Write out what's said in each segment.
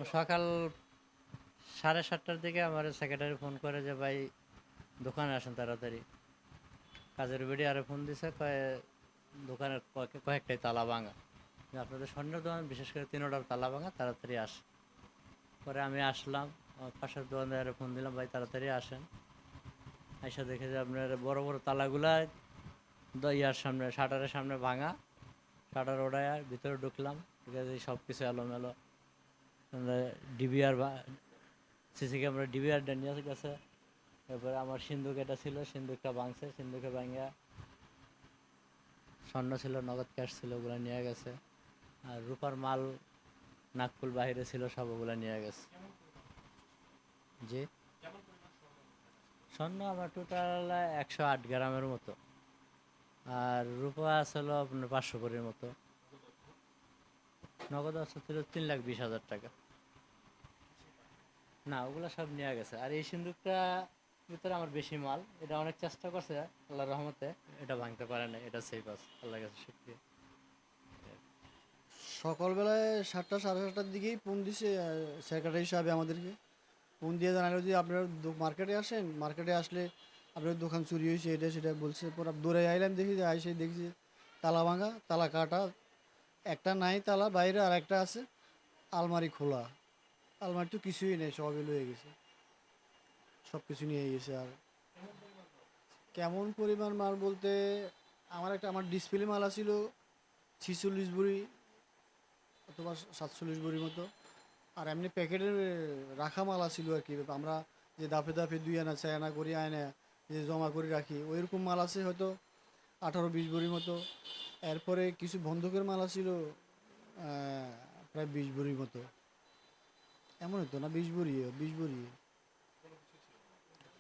সকাল 7:30টার দিকে আমার সেক্রেটারি ফোন করে যে ভাই দোকানে আসেন তাড়াতাড়ি। কাজের বেড়ি আরে ফোন দিছে, কয়ে দোকানের কয়েকটাই তালা ভাঙা, যে আপনাদের স্বর্ণের দোকান বিশেষ করে 3টার তালা ভাঙা, তাড়াতাড়ি আসে। পরে আমি আসলাম, আমার পাশের দোকানদারে ফোন দিলাম, ভাই তাড়াতাড়ি আসেন। আইসা দেখে যে আপনার বড় বড় তালাগুলা ইয়ার সামনে, শাটারের সামনে ভাঙা। শাটার ওড়ায় ভিতরে ঢুকলাম, ঠিক আছে, সব কিছু এলোমেলো। ডিবিআর, সিসি ক্যামেরা ডিবিআর নিয়ে গেছে। তারপরে আমার সিন্ধুক এটা ছিল, সিন্ধুকটা ভাঙছে, সিন্ধুকে ভাঙা। স্বর্ণ ছিল, নগদ ক্যাশ ছিল, ওগুলো নিয়ে গেছে। আর রূপার মাল নাকফুল বাহিরে ছিল, সব ওগুলো নিয়ে গেছে। জি, স্বর্ণ আমার টোটাল 108 গ্রামের মতো। আর রূপা ছিল আপনার 500 ভরির মতো। নগদ অস্ত্র ছিল 3,20,000 টাকা। না, ওগুলো সব নিয়ে গেছে। আর এই সিন্ধুকটা ভিতরে আমার বেশি মাল, এটা অনেক চেষ্টা করছে, আল্লাহর রহমতে এটা ভাঙতে পারে না। এটা সেফ আছে, আল্লাহর কাছে শুকরিয়া। সকালবেলায় 7টা সাড়ে 7টার দিকেই ফোন দিছে সেক্রেটারি সাহেব আমাদেরকে। ফোন দিয়ে জানালো যে আপনারা মার্কেটে আসেন, মার্কেটে আসলে আপনার দোকান চুরি হয়েছে, এটা সেটা বলছে। পর দৌড়ে আইলাম, দেখি যে আইসে দেখছি তালা ভাঙা, তালা কাটা, একটা নাই তালা, বাইরে আর একটা আছে, আলমারি খোলা। আলমারি তো কিছুই নেই, সবই লয়ে গেছে, সব কিছু নিয়ে গেছে। আর কেমন পরিমাণ মাল বলতে, আমার ডিসপ্লে মাল ছিল 46 ভরি অথবা 47 ভরির মতো। আর এমনি প্যাকেটের রাখা মালা ছিল আর কি, আমরা যে দাফে দাফে 2 আনা 4 আনা করি আয়না যে জমা করে রাখি, ওইরকম মাল আছে হয়তো 18-20 ভরির মতো। এরপরে কিছু বন্ধকের মালা ছিল প্রায় 20 ভরির মতো। এমন হতো না, 20 ভরি, 20 ভরি।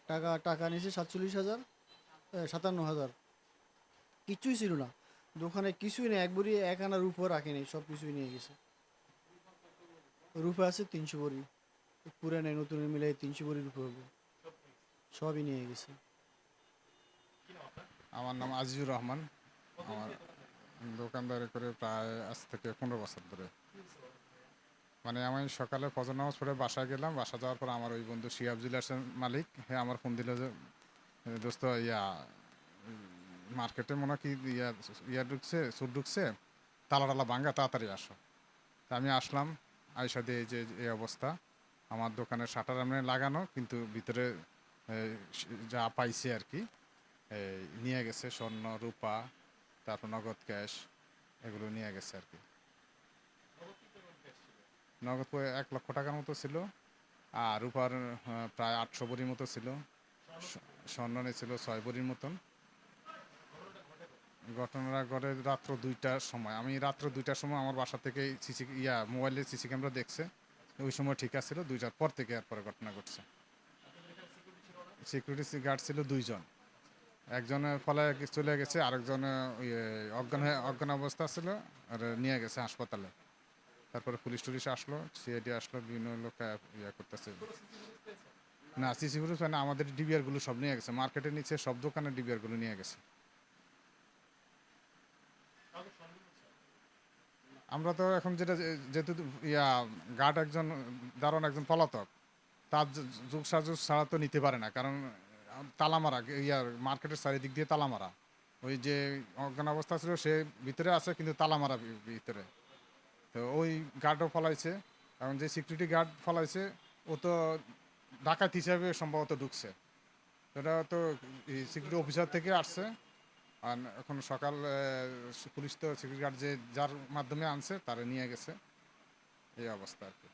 টাকা টাকা নিয়েছে 47,000, 57,000। কিছুই ছিল না দোকানে, কিছুই নেই। 1 ভরি 1 আনার উপর রাখেনি, সব কিছুই নিয়ে গেছে। রূপে আছে 300 ভরি, পুরানো নতুন মিলাই 300 ভরির উপর হবে, সবই নিয়ে গেছে। আমার নাম আজিজুর রহমান। আমার দোকানদারি করে প্রায় আজ থেকে 15 বছর ধরে। মানে আমি সকালে ফজর নামাজ পড়ে বাসায় গেলাম, বাসা যাওয়ার পর আমার ওই বন্ধু শিহাব জুয়েলার্সের মালিক, হ্যাঁ, আমার ফোন দিল যে দোস্ত মার্কেটে মনে হয় কি ঢুকছে, সুর ঢুকছে, তালা টালা ভাঙ্গা, তাড়াতাড়ি আসো। তা আমি আসলাম, আয়সা দিয়ে এই যে এই অবস্থা। আমার দোকানের শাটার এমনি লাগানো, কিন্তু ভিতরে এই, যা পাইছে আর কি, নিয়ে গেছে স্বর্ণ, রূপা, তারপর নগদ ক্যাশ, এগুলো নিয়ে গেছে আর কি। নগদ 1 লক্ষ টাকার মতো ছিল। আর রূপার প্রায় 800 ভরির মতো ছিল। স্বর্ণ ছিল 6 ভরির মতন। ঘটনাটা ঘটে রাত্র 2টার সময়। আমি রাত্র 2টার সময় আমার বাসা থেকে মোবাইলে সিসি ক্যামেরা দেখছে, ওই সময় ঠিক আছিল। 2টার পর থেকে এরপরে ঘটনা ঘটছে। সিকিউরিটি গার্ড ছিল 2 জন। একজনে ফলে চলে গেছে, আরেকজনে অজ্ঞান অবস্থা ছিল, আর নিয়ে গেছে হাসপাতালে। তারপরে পুলিশ টুলিশ আসলো, সিআইডি আসলো, বিভিন্ন লোক করতেছে। না, সিসি ফুটেজ মানে আমাদের ডিবিআর গুলো সব নিয়ে গেছে, মার্কেটের নিচে সব দোকানের ডিবিআর গুলো নিয়ে গেছে। আমরা তো এখন যেটা, যেহেতু গার্ড একজন, দারোয়ান একজন পলাতক, তার যোগ সাজস ছাড়া তো নিতে পারে না, কারণ তালা মারা, মার্কেটের চারিদিক দিয়ে তালা মারা। ওই যে অজ্ঞান অবস্থা ছিল সে ভিতরে আছে, কিন্তু তালা মারা ভিতরে। তো ওই গার্ডও ফলাইছে, এবং যে সিকিউরিটি গার্ড ফলাইছে ও তো ডাকাত হিসাবে সম্ভবত ঢুকছে। এটা তো সিকিউরিটি অফিসার থেকে আসছে। আর এখন সকাল পুলিশ তো সিকিউরিটি গার্ড যে যার মাধ্যমে আনছে তারা নিয়ে গেছে, এই অবস্থা আর কি।